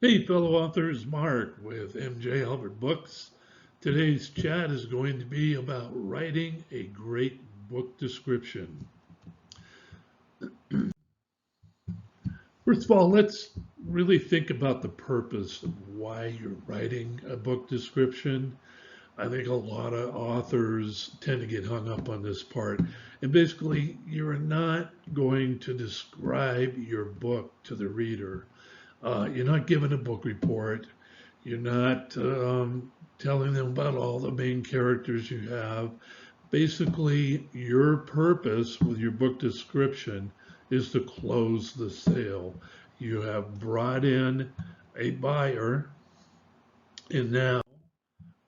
Hey, fellow authors, Mark with MJ Albert Books. Today's chat is going to be about writing a great book description. First of all, let's really think about the purpose of why you're writing a book description. I think a lot of authors tend to get hung up on this part. And basically, you're not going to describe your book to the reader. You're not giving a book report. You're not telling them about all the main characters you have. Basically, your purpose with your book description is to close the sale. You have brought in a buyer, and now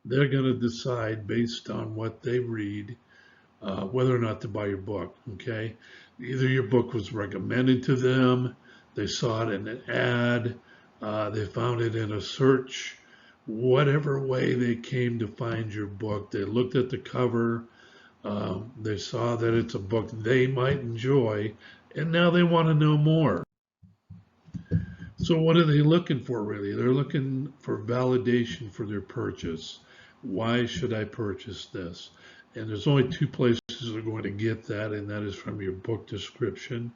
they're going to decide based on what they read whether or not to buy your book. Okay, either your book was recommended to them, they saw it in an ad, they found it in a search, whatever way they came to find your book. They looked at the cover, they saw that it's a book they might enjoy, and now they want to know more. So what are they looking for really? They're looking for validation for their purchase. Why should I purchase this? And there's only two places they're going to get that, and that is from your book description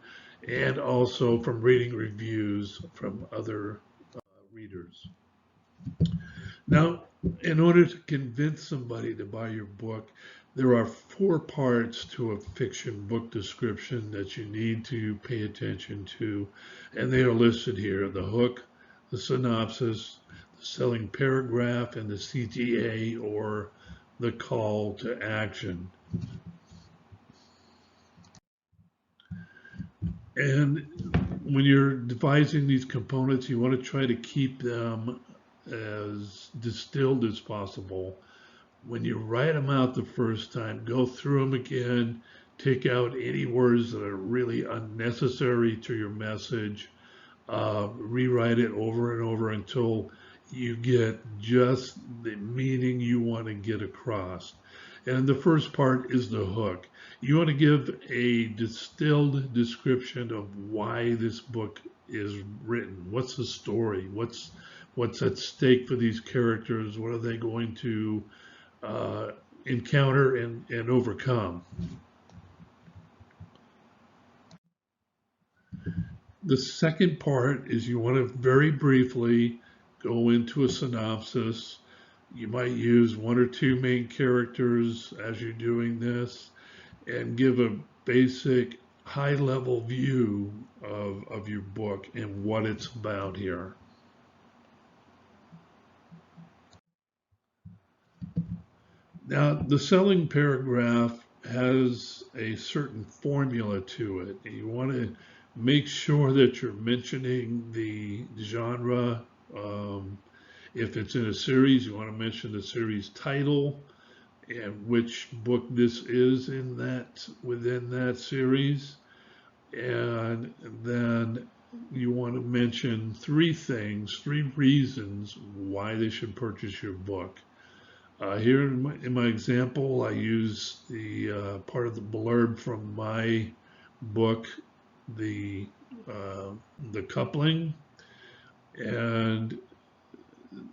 and also from reading reviews from other readers. Now, in order to convince somebody to buy your book, there are 4 parts to a fiction book description that you need to pay attention to, and they are listed here: the hook, the synopsis, the selling paragraph, and the CTA, or the call to action. And when you're devising these components, you want to try to keep them as distilled as possible. When you write them out the first time, go through them again, take out any words that are really unnecessary to your message, rewrite it over and over until you get just the meaning you want to get across. And the first part is the hook. You want to give a distilled description of why this book is written. What's the story? What's at stake for these characters? What are they going to encounter and overcome? The second part is you want to very briefly go into a synopsis. You might use 1 or 2 main characters as you're doing this and give a basic high-level view of your book and what it's about here. Now, the selling paragraph has a certain formula to it. You want to make sure that you're mentioning the genre. If it's in a series, you want to mention the series title and which book this is within that series. And then you want to mention 3 things, 3 reasons why they should purchase your book. Here in my example, I use the part of the blurb from my book, the coupling, and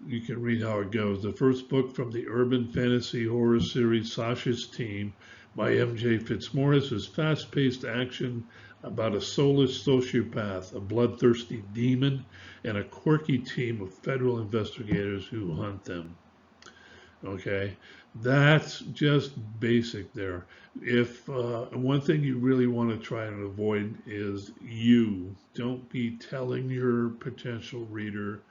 you can read how it goes. The first book from the urban fantasy horror series Sasha's Team by MJ Fitzmaurice is fast-paced action about a soulless sociopath, a bloodthirsty demon, and a quirky team of federal investigators who hunt them. Okay, that's just basic there. If one thing you really want to try and avoid is don't be telling your potential reader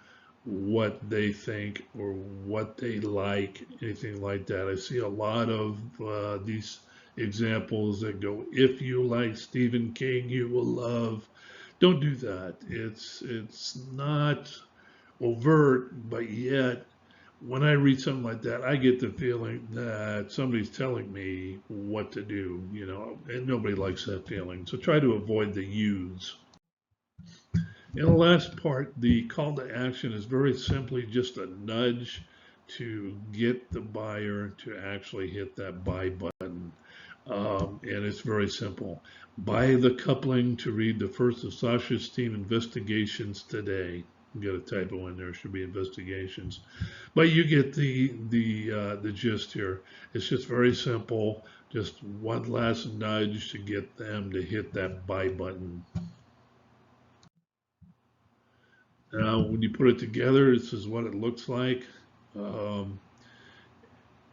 what they think or what they like, anything like that. I see a lot of these examples that go, if you like Stephen King, you will love. Don't do that. It's not overt, but yet when I read something like that, I get the feeling that somebody's telling me what to do, and nobody likes that feeling. So try to avoid the yous. In the last part, the call to action is very simply just a nudge to get the buyer to actually hit that buy button. And it's very simple. Buy the coupling to read the first of Sasha's Team investigations today. get a typo in there. It should be investigations. But you get the gist here. It's just very simple. Just one last nudge to get them to hit that buy button. Now, when you put it together, this is what it looks like. Um,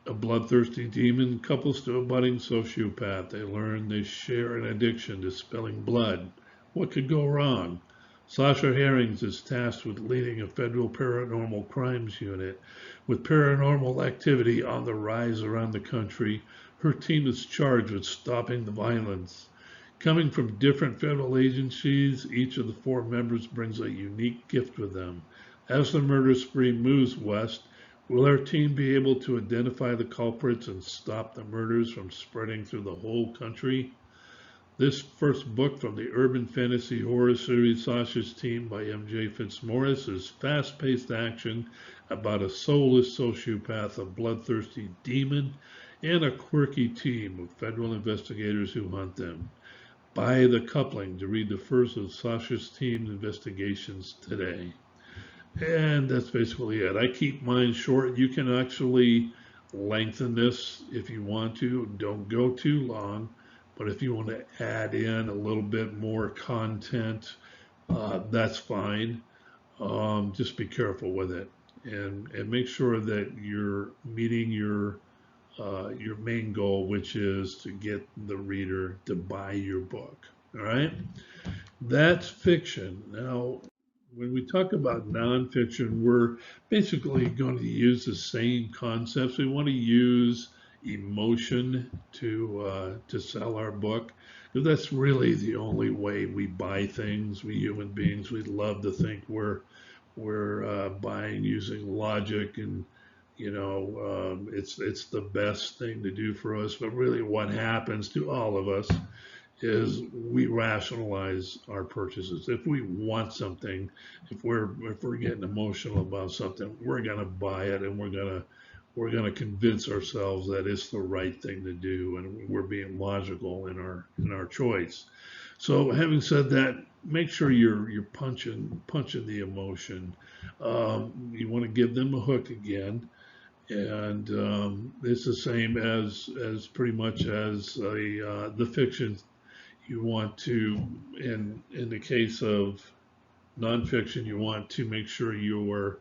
a bloodthirsty demon couples to a budding sociopath. They learn they share an addiction to spilling blood. What could go wrong? Sasha Herrings is tasked with leading a federal paranormal crimes unit. With paranormal activity on the rise around the country, her team is charged with stopping the violence. Coming from different federal agencies, each of the four members brings a unique gift with them. As the murder spree moves west, will our team be able to identify the culprits and stop the murders from spreading through the whole country? This first book from the urban fantasy horror series Sasha's Team by M.J. Fitzmaurice is fast-paced action about a soulless sociopath, a bloodthirsty demon, and a quirky team of federal investigators who hunt them. Buy the coupling to read the first of Sasha's Team investigations today. And that's basically it. I keep mine short. You can actually lengthen this if you want to. Don't go too long. But if you want to add in a little bit more content, that's fine. Just be careful with it, and make sure that you're meeting your main goal, which is to get the reader to buy your book. All right, that's fiction. Now, when we talk about nonfiction, we're basically going to use the same concepts. We want to use emotion to sell our book, because that's really the only way we buy things. We human beings, we love to think we're buying using logic, and it's the best thing to do for us. But really, what happens to all of us is we rationalize our purchases. If we want something, if we're getting emotional about something, we're gonna buy it, and we're gonna convince ourselves that it's the right thing to do, and we're being logical in our choice. So, having said that, make sure you're punching the emotion. You want to give them a hook again, and it's the same as pretty much as the fiction. You want to, in the case of nonfiction, you want to make sure you're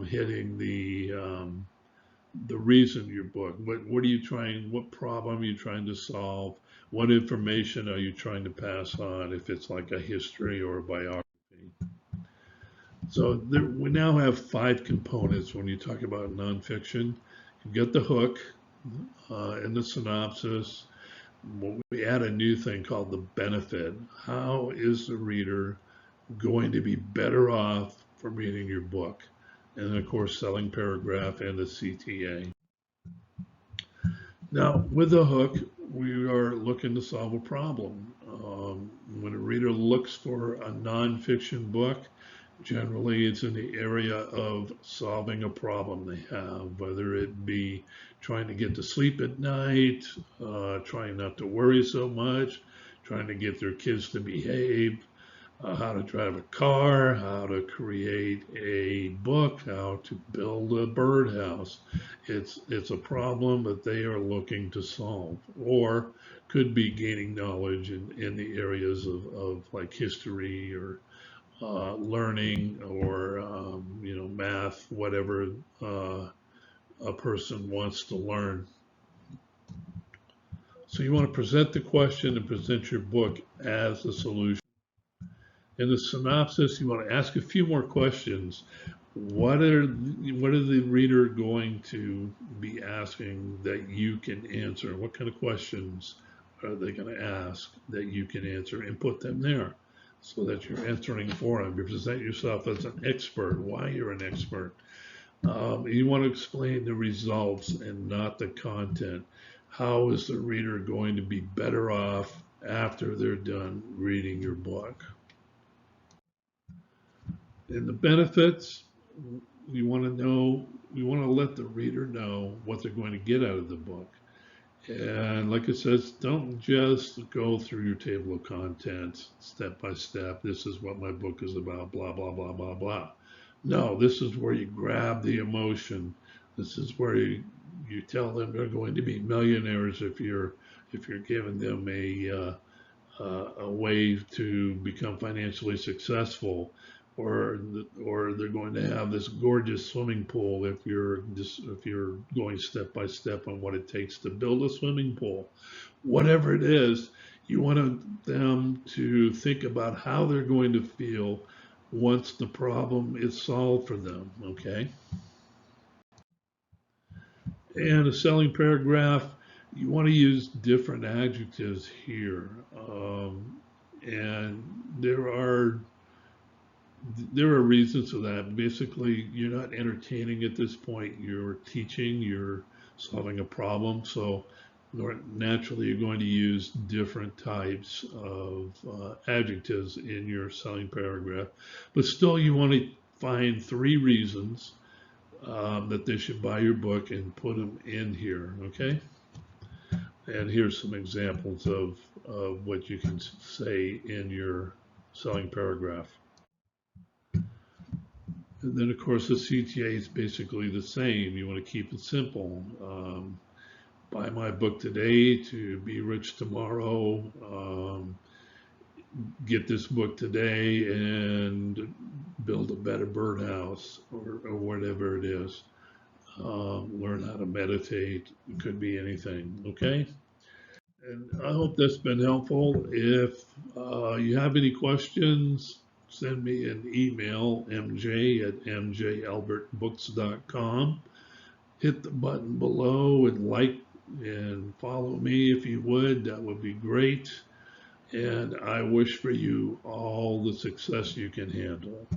hitting the reason your book. What are you trying? What problem are you trying to solve? What information are you trying to pass on? If it's like a history or a biography. So we now have 5 components when you talk about nonfiction. You get the hook and the synopsis. We add a new thing called the benefit. How is the reader going to be better off from reading your book? And then, of course, selling paragraph and the CTA. Now, with the hook, we are looking to solve a problem. When a reader looks for a nonfiction book, generally it's in the area of solving a problem they have, whether it be trying to get to sleep at night, trying not to worry so much, trying to get their kids to behave, how to drive a car, how to create a book, how to build a birdhouse. It's a problem that they are looking to solve, or could be gaining knowledge in the areas of like history or learning, or math, whatever a person wants to learn. So you want to present the question and present your book as a solution. In the synopsis, you want to ask a few more questions. What are the reader going to be asking that you can answer? What kind of questions are they going to ask that you can answer, and put them there so that you're answering for them? You present yourself as an expert, why you're an expert. You want to explain the results and not the content. How is the reader going to be better off after they're done reading your book? And the benefits, we want to let the reader know what they're going to get out of the book. And like it says, don't just go through your table of contents step by step. This is what my book is about, blah, blah, blah, blah, blah. No, this is where you grab the emotion. This is where you tell them they're going to be millionaires if you're giving them a way to become financially successful, or they're going to have this gorgeous swimming pool if you're going step by step on what it takes to build a swimming pool. Whatever it is, you want them to think about how they're going to feel once the problem is solved for them. Okay. And a selling paragraph, you want to use different adjectives here. And there are reasons for that. Basically, you're not entertaining at this point. You're teaching, you're solving a problem. So naturally, you're going to use different types of adjectives in your selling paragraph. But still, you want to find three reasons that they should buy your book and put them in here. Okay. And here's some examples of what you can say in your selling paragraph. And then, of course, the CTA is basically the same. You want to keep it simple. Buy my book today to be rich tomorrow. Get this book today and build a better birdhouse, or whatever it is. Learn how to meditate. It could be anything. Okay. And I hope that's been helpful. If you have any questions, send me an email, mj@mjalbertbooks.com. Hit the button below and like and follow me if you would. That would be great. And I wish for you all the success you can handle.